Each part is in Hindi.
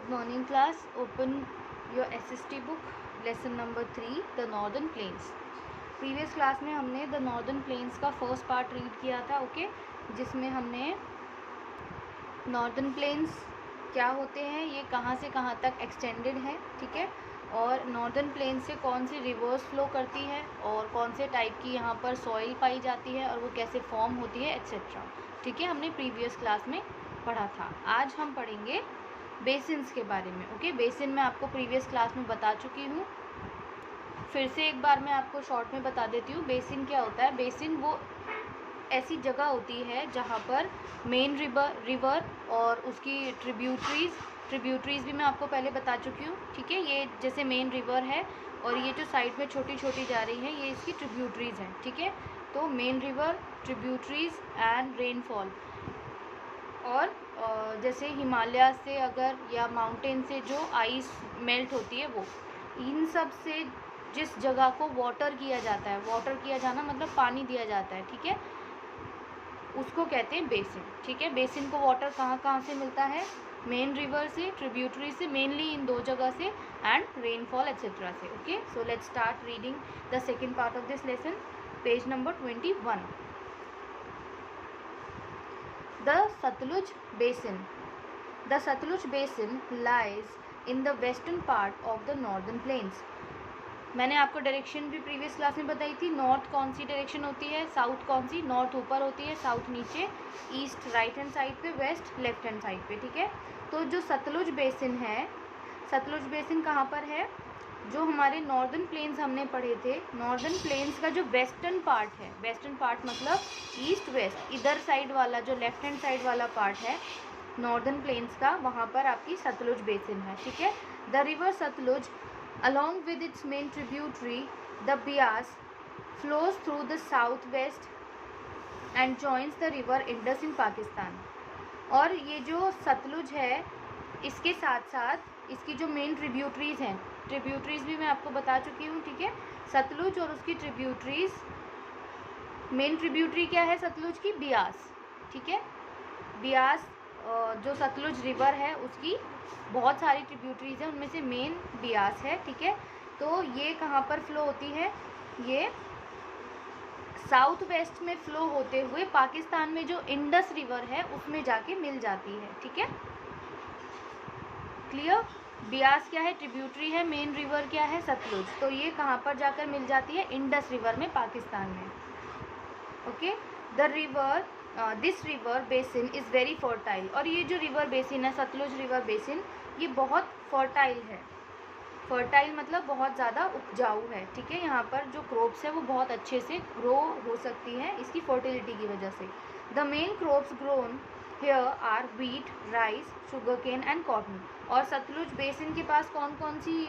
Good morning class. Open your SST book. Lesson number 3, the Northern Plains. Previous class में हमने द नॉर्दर्न प्लेन्स का फर्स्ट पार्ट रीड किया था, ओके, जिसमें हमने नॉर्दर्न प्लेन्स क्या होते हैं, ये कहाँ से कहाँ तक एक्सटेंडेड है, ठीक है, और नॉर्दर्न प्लेन्स से कौन सी रिवर्स फ्लो करती है और कौन से टाइप की यहाँ पर सॉइल पाई जाती है और वो कैसे फॉर्म होती है, एक्सेट्रा, ठीक है, हमने प्रीवियस क्लास में पढ़ा था। आज हम पढ़ेंगे बेसिन्स के बारे में, ओके। बेसिन मैं आपको प्रीवियस क्लास में बता चुकी हूँ, फिर से एक बार मैं आपको शॉर्ट में बता देती हूँ। बेसिन क्या होता है? बेसिन वो ऐसी जगह होती है जहाँ पर मेन रिवर और उसकी ट्रिब्यूटरीज भी मैं आपको पहले बता चुकी हूँ, ठीक है। ये जैसे मेन रिवर है और ये जो साइड में छोटी छोटी जा रही है ये इसकी ट्रिब्यूटरीज हैं, ठीक है। तो main river, tributaries and rainfall, और जैसे हिमालय से अगर या माउंटेन से जो आइस मेल्ट होती है वो, इन सब से जिस जगह को वाटर किया जाता है, वाटर किया जाना मतलब पानी दिया जाता है, ठीक है, उसको कहते हैं बेसिन, ठीक है। बेसिन को वाटर कहाँ कहाँ से मिलता है? मेन रिवर से, ट्रिब्यूटरी से, मेनली इन दो जगह से, एंड रेनफॉल एक्सेट्रा से, okay. So let's start reading the second part of this lesson, page number 21. The Satluj Basin. The Satluj Basin lies in the western part of the northern plains. मैंने आपको डायरेक्शन भी प्रीवियस क्लास में बताई थी। नॉर्थ कौन सी डायरेक्शन होती है, साउथ कौन सी? नॉर्थ ऊपर होती है, साउथ नीचे, ईस्ट राइट हैंड साइड पे, वेस्ट लेफ्ट हैंड साइड पे, ठीक है। तो जो सतलुज बेसिन है, सतलुज बेसिन कहाँ पर है? जो हमारे नॉर्दर्न प्लेन्स हमने पढ़े थे, नॉर्दर्न प्लेन्स का जो वेस्टर्न पार्ट है, वेस्टर्न पार्ट मतलब ईस्ट वेस्ट, इधर साइड वाला जो लेफ्ट हैंड साइड वाला पार्ट है नॉर्दर्न प्लेन्स का, वहाँ पर आपकी सतलुज बेसिन है, ठीक है। The river Sutlej along with its main tributary the Beas flows through the southwest and joins the river Indus in Pakistan. और ये जो सतलुज है इसके साथ साथ इसकी जो मेन ट्रिब्यूटरीज हैं, ट्रिब्यूटरीज भी मैं आपको बता चुकी हूँ, ठीक है। सतलुज और उसकी ट्रिब्यूटरीज, मेन ट्रिब्यूटरी क्या है सतलुज की? बियास, ठीक है। बियास जो सतलुज रिवर है उसकी बहुत सारी ट्रिब्यूटरीज हैं, उनमें से मेन बियास है, ठीक है। तो ये कहाँ पर फ्लो होती है? ये साउथ वेस्ट में फ्लो होते हुए पाकिस्तान में जो इंडस रिवर है उसमें जाके मिल जाती है, ठीक है, क्लियर। बियास क्या है? ट्रिब्यूटरी है, मेन रिवर क्या है? सतलुज। तो ये कहाँ पर जाकर मिल जाती है? इंडस रिवर में, पाकिस्तान में, okay. The river this river basin is very fertile. और ये जो रिवर बेसिन है, सतलुज रिवर बेसिन, ये बहुत फर्टाइल है। फर्टाइल मतलब बहुत ज़्यादा उपजाऊ है, ठीक है। यहाँ पर जो क्रॉप्स है वो बहुत अच्छे से ग्रो हो सकती हैं इसकी फर्टिलिटी की वजह से। The main crops grown here are wheat, rice, sugar cane and cotton. और सतलुज बेसिन के पास कौन कौन सी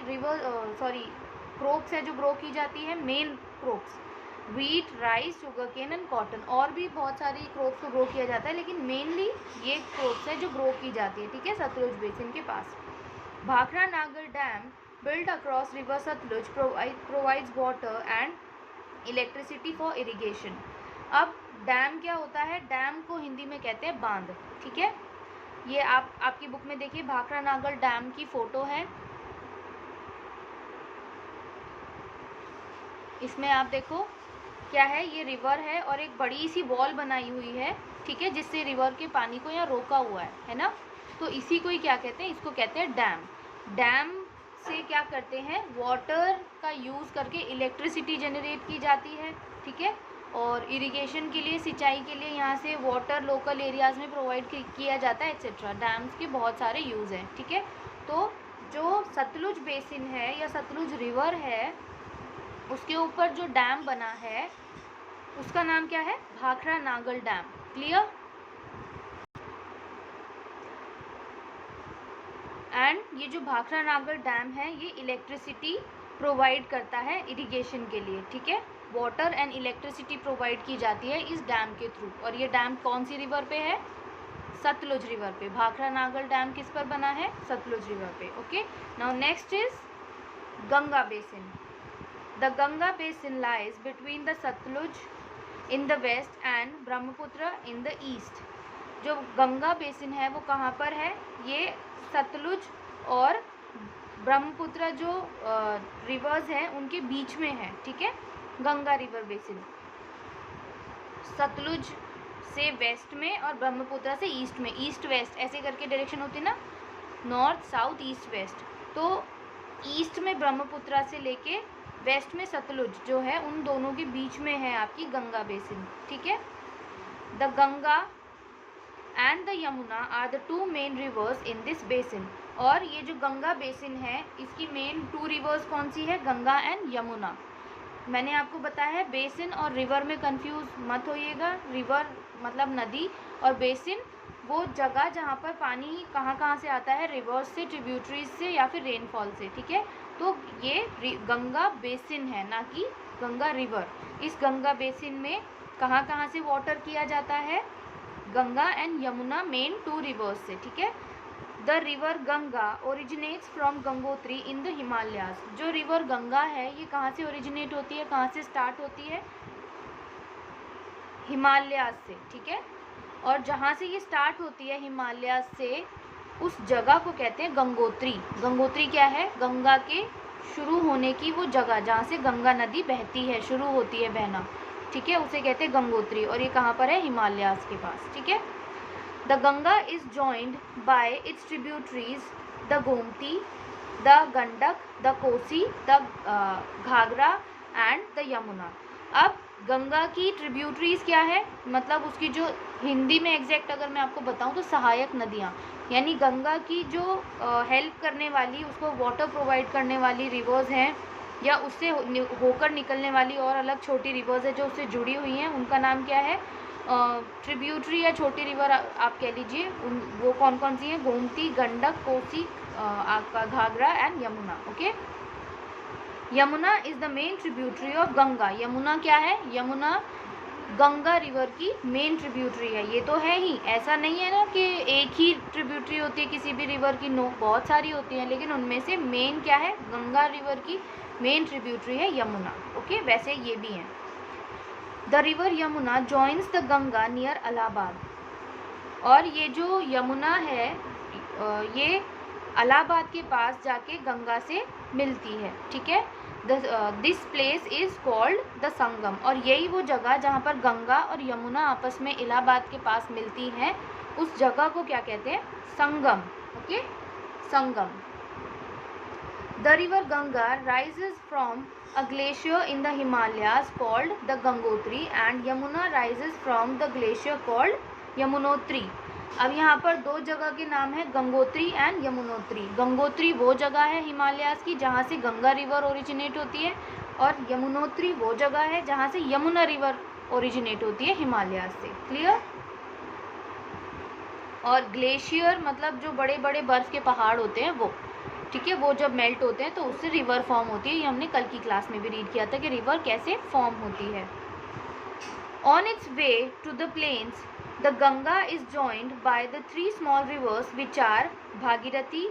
क्रॉप्स है जो ग्रो की जाती है? Main crops wheat, rice, sugar cane and cotton. और भी बहुत सारी क्रॉप्स को ग्रो किया जाता है, लेकिन मेनली ये क्रॉप्स है जो ग्रो की जाती है, ठीक है, सतलुज बेसिन के पास। भाखड़ा नागर dam built across river Satluj provides water and electricity for irrigation. अब डैम क्या होता है? डैम को हिंदी में कहते हैं बांध, ठीक है। ये आपकी बुक में देखिए भाखड़ा नागर डैम की फ़ोटो है, इसमें आप देखो क्या है, ये रिवर है और एक बड़ी सी वॉल बनाई हुई है, ठीक है, जिससे रिवर के पानी को यहाँ रोका हुआ है ना। तो इसी को ही क्या कहते हैं? इसको कहते हैं डैम। डैम से क्या करते हैं? वाटर का यूज़ करके इलेक्ट्रिसिटी जनरेट की जाती है, ठीक है, और इरिगेशन के लिए, सिंचाई के लिए यहाँ से वाटर लोकल एरियाज़ में प्रोवाइड किया जाता है, एक्सेट्रा। डैम्स के बहुत सारे यूज़ हैं, ठीक है। तो जो सतलुज बेसिन है या सतलुज रिवर है उसके ऊपर जो डैम बना है उसका नाम क्या है? Bhakra Nangal dam, clear. And ये जो भाखड़ा नागल डैम है ये इलेक्ट्रिसिटी प्रोवाइड करता है इरिगेशन के लिए, ठीक है। वाटर एंड इलेक्ट्रिसिटी प्रोवाइड की जाती है इस डैम के थ्रू। और ये डैम कौन सी रिवर पे है? सतलुज रिवर पे। भाखड़ा नागल डैम किस पर बना है? सतलुज रिवर पे, okay. Now next is Ganga basin. The Ganga basin lies between the Satluj in the west and Brahmaputra in the east. जो गंगा बेसिन है वो कहाँ पर है? ये सतलुज और ब्रह्मपुत्र जो रिवर्स हैं उनके बीच में है, ठीक है, गंगा रिवर बेसिन। सतलुज से वेस्ट में और ब्रह्मपुत्र से ईस्ट में, ईस्ट वेस्ट ऐसे करके डायरेक्शन होती है ना, नॉर्थ साउथ ईस्ट वेस्ट। तो ईस्ट में ब्रह्मपुत्र से लेके वेस्ट में सतलुज जो है, उन दोनों के बीच में है आपकी गंगा बेसिन, ठीक है। The Ganga and the Yamuna are the two main rivers in this basin. और ये जो गंगा बेसिन है इसकी मेन टू रिवर्स कौन सी है, गंगा एंड यमुना। मैंने आपको बताया है बेसिन और रिवर में कंफ्यूज मत होइएगा। रिवर मतलब नदी और बेसिन वो जगह जहाँ पर पानी कहाँ से आता है, रिवर्स से, ट्रिब्यूटरीज से या फिर रेनफॉल से, ठीक है। तो ये गंगा बेसिन है, ना कि गंगा रिवर। इस गंगा बेसिन में कहाँ से वाटर किया जाता है, Ganga and Yamuna main two rivers से, ठीक है। The river Ganga originates from Gangotri in the Himalayas. जो रिवर गंगा है ये कहाँ से ओरिजिनेट होती है, कहाँ से स्टार्ट होती है, हिमालयाज से, ठीक है। और जहाँ से ये स्टार्ट होती है हिमालयाज से, उस जगह को कहते हैं गंगोत्री। गंगोत्री क्या है, गंगा के शुरू होने की वो जगह जहाँ से गंगा नदी बहती है, शुरू होती है बहना, ठीक है, उसे कहते हैं गंगोत्री। और ये कहाँ पर है, हिमालयाज के पास, ठीक है। The Ganga is joined by its tributaries the Gomti, the Gandak, the Kosi, the Ghaghara and the Yamuna. अब गंगा की ट्रिब्यूटरीज क्या है, मतलब उसकी जो हिंदी में एग्जैक्ट अगर मैं आपको बताऊं तो सहायक नदियां, यानी गंगा की जो हेल्प करने वाली, उसको वाटर प्रोवाइड करने वाली रिवर्स हैं, या उससे होकर निकलने वाली और अलग छोटी रिवर्स है जो उससे जुड़ी हुई हैं, उनका नाम क्या है, ट्रिब्यूटरी या छोटी रिवर आप कह लीजिए। वो कौन कौन सी हैं, गोमती, गंडक, कोसी, आपका Ghaghara and Yamuna, okay. Yamuna is the main tributary of Ganga. Yamuna क्या है, यमुना गंगा रिवर की मेन ट्रिब्यूटरी है। ये तो है ही, ऐसा नहीं है ना कि एक ही ट्रिब्यूटरी होती है किसी भी रिवर की, नो, बहुत सारी होती हैं, लेकिन उनमें से मेन क्या है, गंगा रिवर की मेन ट्रिब्यूटरी है यमुना, ओके। वैसे ये भी हैं। The river Yamuna joins the Ganga near Allahabad. और ये जो यमुना है ये इलाहाबाद के पास जाके गंगा से मिलती है, ठीक है। This place is called the Sangam. और यही वो जगह जहाँ पर गंगा और यमुना आपस में इलाहाबाद के पास मिलती हैं, उस जगह को क्या कहते हैं, Sangam, okay, Sangam. The river Ganga rises from a glacier in the Himalayas called the Gangotri and Yamuna rises from the glacier called Yamunotri। अब यहाँ पर दो जगह के नाम है, गंगोत्री एंड यमुनोत्री। गंगोत्री वो जगह है हिमालयाज की जहाँ से गंगा रिवर ओरिजिनेट होती है, और यमुनोत्री वो जगह है जहाँ से यमुना रिवर ओरिजिनेट होती है हिमालयाज से, क्लियर। और ग्लेशियर मतलब जो बड़े बड़े बर्फ के पहाड़ होते हैं वो, ठीक है, वो जब मेल्ट होते हैं तो उससे रिवर फॉर्म होती है। ये हमने कल की क्लास में भी रीड किया था कि रिवर कैसे फॉर्म होती है। On its way to the plains the Ganga is joined by the 3 small rivers which are Bhagirathi,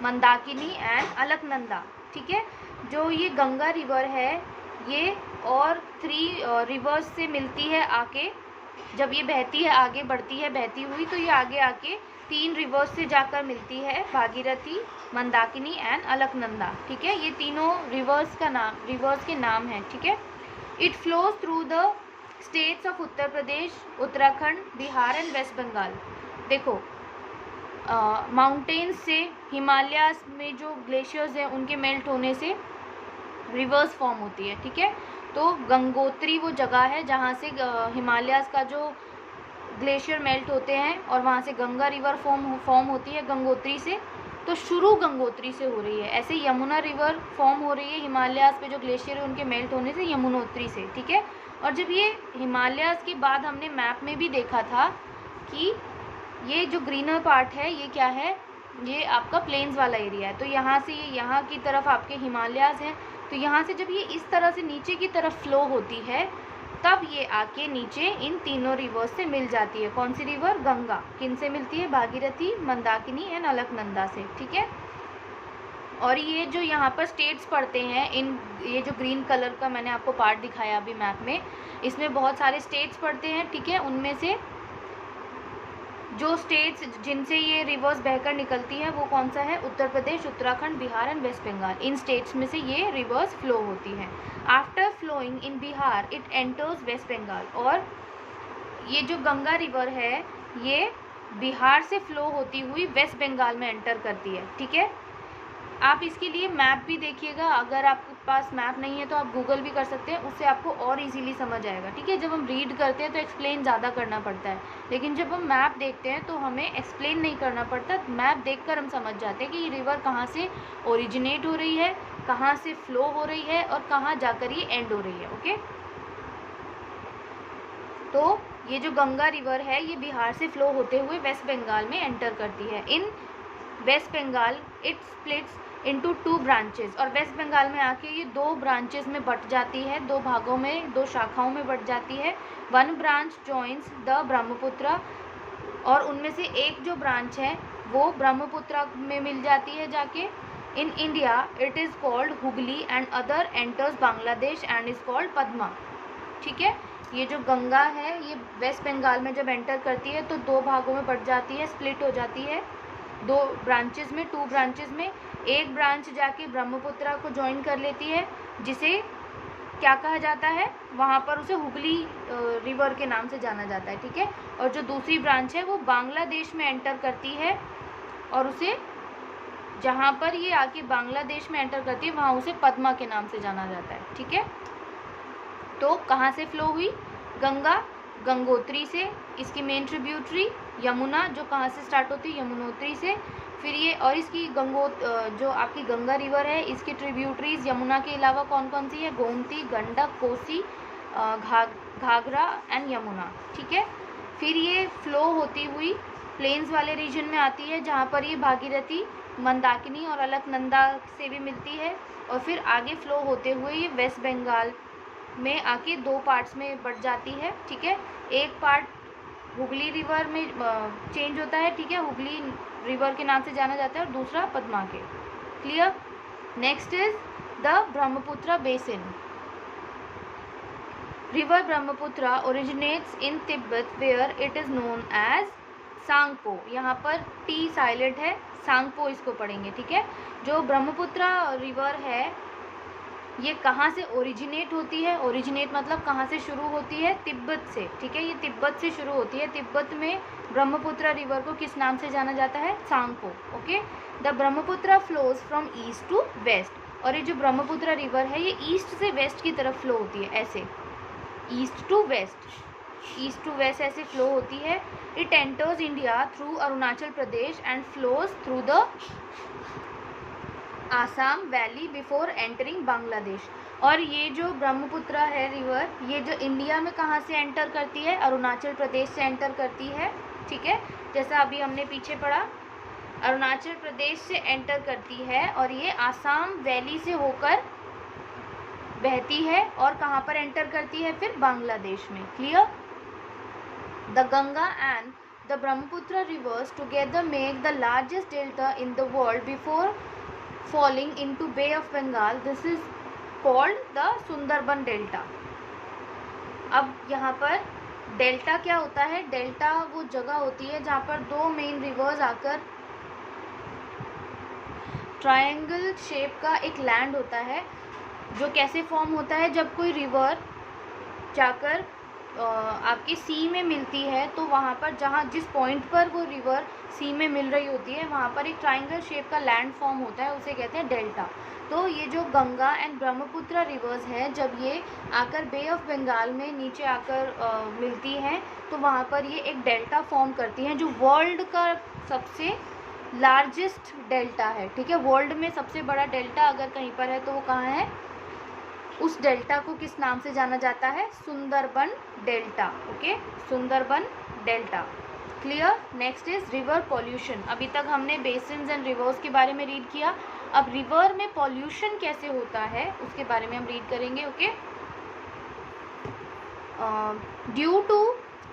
Mandakini and Alaknanda, ठीक है। जो ये गंगा रिवर है ये और 3 रिवर्स से मिलती है आके, जब ये बहती है आगे बढ़ती है बहती हुई, तो ये आगे आके 3 रिवर्स से जाकर मिलती है, भागीरथी, मंदाकिनी एंड अलकनंदा, ठीक है। ये तीनों रिवर्स के नाम हैं, ठीक है। It flows through the states of Uttar Pradesh, Uttarakhand, Bihar and waste Bengal. देखो माउंटेन्स से, हिमालयाज में जो ग्लेशियर्स हैं उनके मेल्ट होने से रिवर्स फॉर्म होती है, ठीक है। तो गंगोत्री वो जगह है जहाँ से हिमालयाज का जो ग्लेशियर मेल्ट होते हैं और वहाँ से गंगा रिवर फॉर्म होती है गंगोत्री से। तो शुरू गंगोत्री से हो रही है। ऐसे यमुना रिवर फॉर्म हो रही है हिमालयाज पे जो ग्लेशियर है उनके मेल्ट होने से, यमुनोत्री से, ठीक है। और जब ये हिमालयाज के बाद हमने मैप में भी देखा था कि ये जो ग्रीनर पार्ट है ये क्या है, ये आपका प्लेन्स वाला एरिया है। तो यहाँ से ये यहाँ की तरफ आपके हिमालयाज हैं, तो यहाँ से जब ये इस तरह से नीचे की तरफ फ्लो होती है तब ये आके नीचे इन तीनों रिवर्स से मिल जाती है। कौन सी रिवर, गंगा। किन से मिलती है, भागीरथी, मंदाकिनी एंड अलकनंदा से, ठीक है। और ये जो यहाँ पर स्टेट्स पड़ते हैं, इन ये जो ग्रीन कलर का मैंने आपको पार्ट दिखाया अभी मैप में, इसमें बहुत सारे स्टेट्स पड़ते हैं, ठीक है। उनमें से जो स्टेट्स जिनसे ये रिवर्स बहकर निकलती है वो कौन सा है? Uttar Pradesh, Uttarakhand, Bihar and waste Bengal. इन स्टेट्स में से ये रिवर्स फ्लो होती है। After flowing in Bihar it enters West Bengal. और ये जो गंगा रिवर है ये बिहार से फ्लो होती हुई वेस्ट बंगाल में एंटर करती है। ठीक है, आप इसके लिए मैप भी देखिएगा। अगर आपके पास मैप नहीं है तो आप गूगल भी कर सकते हैं, उससे आपको और इजीली समझ आएगा। ठीक है, जब हम रीड करते हैं तो एक्सप्लेन ज़्यादा करना पड़ता है, लेकिन जब हम मैप देखते हैं तो हमें एक्सप्लेन नहीं करना पड़ता। मैप देखकर हम समझ जाते हैं कि ये रिवर कहाँ से ओरिजिनेट हो रही है, कहाँ से फ्लो हो रही है और कहाँ जाकर ये एंड हो रही है। ओके, तो ये जो गंगा रिवर है ये बिहार से फ्लो होते हुए वेस्ट बंगाल में एंटर करती है। In West Bengal it splits into 2 branches. और वेस्ट बंगाल में आके ये 2 ब्रांचेस में बट जाती है, 2 भागों में, 2 शाखाओं में बट जाती है। 1 ब्रांच जॉइंस द ब्रह्मपुत्र, और उनमें से एक जो ब्रांच है वो ब्रह्मपुत्र में मिल जाती है जाके। In India it is called Hooghly and other enters Bangladesh and is called Padma. ठीक है, ये जो गंगा है ये वेस्ट बंगाल में जब एंटर करती है तो 2 भागों में बट जाती है, स्प्लिट हो जाती है 2 ब्रांचेस में, 2 ब्रांचेस में। एक ब्रांच जाके ब्रह्मपुत्र को ज्वाइन कर लेती है, जिसे क्या कहा जाता है, वहाँ पर उसे हुगली रिवर के नाम से जाना जाता है। ठीक है, और जो दूसरी ब्रांच है वो बांग्लादेश में एंटर करती है, और उसे जहाँ पर ये आके बांग्लादेश में एंटर करती है वहाँ उसे पद्मा के नाम से जाना जाता है। ठीक है, तो कहाँ से फ्लो हुई? गंगा गंगोत्री से, इसकी मेन ट्रिब्यूटरी यमुना जो कहाँ से स्टार्ट होती है? यमुनोत्री से। फिर ये और इसकी जो आपकी गंगा रिवर है इसकी ट्रिब्यूटरीज यमुना के अलावा कौन कौन सी है? गोमती, गंडक, कोसी, घाघरा एंड यमुना। ठीक है, फिर ये फ्लो होती हुई प्लेन्स वाले रीजन में आती है जहाँ पर ये भागीरथी, मंदाकिनी और अलकनंदा से भी मिलती है, और फिर आगे फ्लो होते हुए ये वेस्ट बंगाल में आके 2 पार्ट्स में बट जाती है। ठीक है, एक पार्ट हुगली रिवर में चेंज होता है। ठीक है, हुगली रिवर के नाम से जाना जाता है, और दूसरा पद्मा के। Clear? Next is the Brahmaputra basin. River Brahmaputra originates in Tibet where it is known as Tsangpo. यहाँ पर टी साइलेंट है, सांगपो इसको पढ़ेंगे। ठीक है, जो ब्रह्मपुत्र रिवर है ये कहाँ से ओरिजिनेट होती है? ओरिजिनेट मतलब कहाँ से शुरू होती है? तिब्बत से। ठीक है, ये तिब्बत से शुरू होती है। तिब्बत में ब्रह्मपुत्र रिवर को किस नाम से जाना जाता है? Tsangpo. Okay, the Brahmaputra flows from east to west. और ये जो ब्रह्मपुत्र रिवर है ये ईस्ट से वेस्ट की तरफ फ्लो होती है, ऐसे east to west, east to west ऐसे फ्लो होती है। It enters India through Arunachal Pradesh and flows through the Assam valley before entering Bangladesh. और ये जो ब्रह्मपुत्र है रिवर ये जो इंडिया में कहाँ से एंटर करती है? अरुणाचल प्रदेश से एंटर करती है। ठीक है, जैसा अभी हमने पीछे पढ़ा, अरुणाचल प्रदेश से एंटर करती है और ये आसाम वैली से होकर बहती है, और कहाँ पर एंटर करती है? फिर बांग्लादेश में। Clear? The Ganga and the Brahmaputra reverse together make the largest delta in the world before falling into Bay of Bengal. This is called the Sundarban delta. अब यहाँ पर डेल्टा क्या होता है? डेल्टा वो जगह होती है जहाँ पर 2 मेन रिवर्स आकर ट्रायंगल शेप का एक लैंड होता है, जो कैसे फॉर्म होता है? जब कोई रिवर जाकर आपके सी में मिलती है तो वहाँ पर जिस पॉइंट पर वो रिवर सी में मिल रही होती है वहाँ पर एक ट्रायंगल शेप का लैंड फॉर्म होता है, उसे कहते हैं डेल्टा। तो ये जो गंगा एंड ब्रह्मपुत्र रिवर्स हैं जब ये आकर बे ऑफ बंगाल में नीचे आकर मिलती हैं तो वहाँ पर ये एक डेल्टा फॉर्म करती हैं, जो वर्ल्ड का सबसे लार्जेस्ट डेल्टा है। ठीक है, वर्ल्ड में सबसे बड़ा डेल्टा अगर कहीं पर है तो वो कहाँ है? उस डेल्टा को किस नाम से जाना जाता है? Sundarban delta. Okay, Sundarban delta. Clear? Next is river pollution. अभी तक हमने बेसिन्स एंड रिवर्स के बारे में रीड किया, अब रिवर में पॉल्यूशन कैसे होता है उसके बारे में हम रीड करेंगे। Okay, due to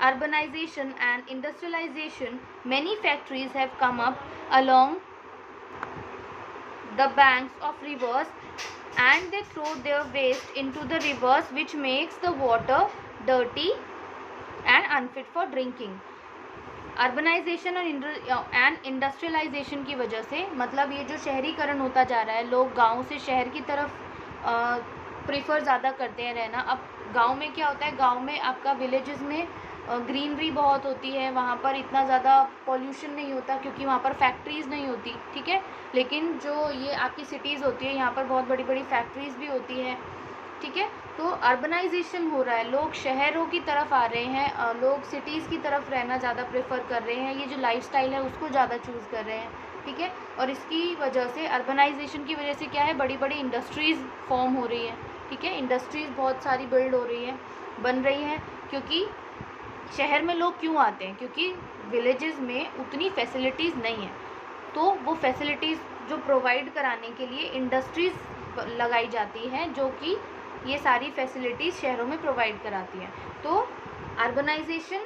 urbanization and industrialization, many factories have come up along the banks of rivers and they throw their waste into the rivers, which makes the water dirty and unfit for drinking. Urbanization और इंडस्ट्रियलाइजेशन की वजह से, मतलब ये जो शहरीकरण होता जा रहा है, लोग गांव से शहर की तरफ प्रेफर ज़्यादा करते हैं रहना। अब गांव में क्या होता है, गांव में आपका विलेजेस में ग्रीनरी बहुत होती है, वहाँ पर इतना ज़्यादा पॉल्यूशन नहीं होता क्योंकि वहाँ पर फैक्ट्रीज़ नहीं होती, ठीक है। लेकिन जो ये आपकी सिटीज़ होती है, यहाँ पर बहुत बड़ी बड़ी फैक्ट्रीज़ भी होती है, ठीक है। तो अर्बनाइजेशन हो रहा है, लोग शहरों की तरफ आ रहे हैं, लोग सिटीज़ की तरफ रहना ज़्यादा प्रेफर कर रहे हैं, ये जो लाइफस्टाइल है उसको ज़्यादा चूज़ कर रहे हैं, ठीक है। और इसकी वजह से, अर्बनाइजेशन की वजह से क्या है, बड़ी बड़ी इंडस्ट्रीज़ फॉर्म हो रही हैं, ठीक है। इंडस्ट्रीज़ बहुत सारी बिल्ड हो रही हैं, बन रही हैं, क्योंकि शहर में लोग क्यों आते हैं, क्योंकि विलेजेस में उतनी फैसिलिटीज़ नहीं है, तो वो फैसिलिटीज़ जो प्रोवाइड कराने के लिए इंडस्ट्रीज़ लगाई जाती हैं, जो कि ये सारी फैसिलिटीज़ शहरों में प्रोवाइड कराती हैं। तो अर्बनाइजेशन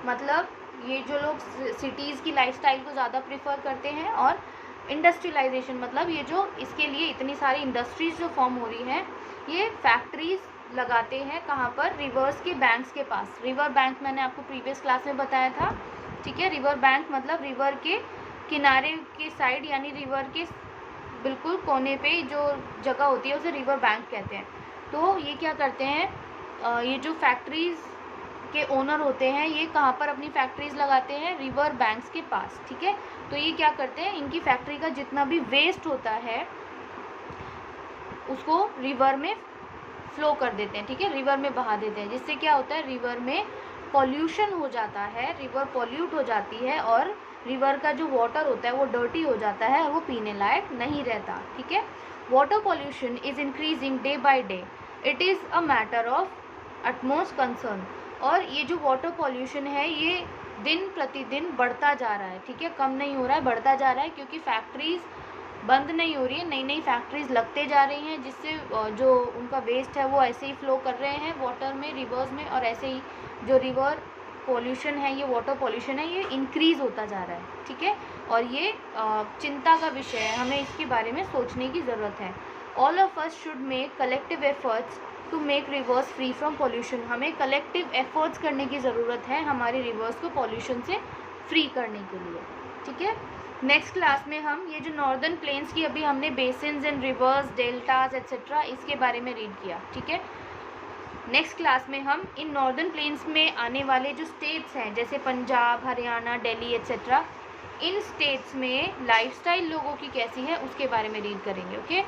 मतलब ये जो लोग सिटीज़ की लाइफस्टाइल को ज़्यादा प्रेफर करते हैं, और इंडस्ट्रियलाइजेशन मतलब ये जो इसके लिए इतनी सारी इंडस्ट्रीज़ जो फॉर्म हो रही हैं, ये फैक्ट्रीज़ लगाते हैं कहाँ पर, रिवर्स के बैंक्स के पास। रिवर बैंक मैंने आपको प्रीवियस क्लास में बताया था, ठीक है। रिवर बैंक मतलब रिवर के किनारे के साइड, यानी रिवर के बिल्कुल कोने पे जो जगह होती है उसे रिवर बैंक कहते हैं। तो ये क्या करते हैं, ये जो फैक्ट्रीज़ के ओनर होते हैं, ये कहाँ पर अपनी फैक्ट्रीज़ लगाते हैं, रिवर बैंक्स के पास, ठीक है। तो ये क्या करते हैं, इनकी फैक्ट्री का जितना भी वेस्ट होता है उसको रिवर में फ्लो कर देते हैं, ठीक है, रिवर में बहा देते हैं, जिससे क्या होता है, रिवर में पॉल्यूशन हो जाता है, रिवर पॉल्यूट हो जाती है, और रिवर का जो वाटर होता है वो डर्टी हो जाता है और वो पीने लायक नहीं रहता, ठीक है। Water pollution is increasing day by day, it is a matter of utmost concern. और ये जो वाटर पॉल्यूशन है ये दिन प्रतिदिन बढ़ता जा रहा है, ठीक है, कम नहीं हो रहा है, बढ़ता जा रहा है, क्योंकि फैक्ट्रीज़ बंद नहीं हो रही है, नई नई फैक्ट्रीज़ लगते जा रही हैं, जिससे जो उनका वेस्ट है वो ऐसे ही फ्लो कर रहे हैं वाटर में, रिवर्स में, और ऐसे ही जो रिवर पॉल्यूशन है, ये वाटर पॉल्यूशन है, ये इंक्रीज़ होता जा रहा है, ठीक है। और ये चिंता का विषय है, हमें इसके बारे में सोचने की ज़रूरत है। All of us should make collective efforts to make rivers free from pollution. हमें कलेक्टिव एफर्ट्स करने की ज़रूरत है हमारे रिवर्स को पॉल्यूशन से फ्री करने के लिए, ठीक है। नेक्स्ट क्लास में हम ये जो नॉर्दर्न प्लेन्स की अभी हमने basins and reverse, deltas etcetera, इसके बारे में रीड किया, ठीक है। नेक्स्ट क्लास में हम इन नॉर्दर्न प्लेन्स में आने वाले जो स्टेट्स हैं, जैसे पंजाब, हरियाणा, दिल्ली एट्सेट्रा, इन स्टेट्स में लाइफस्टाइल लोगों की कैसी है उसके बारे में रीड करेंगे, ओके।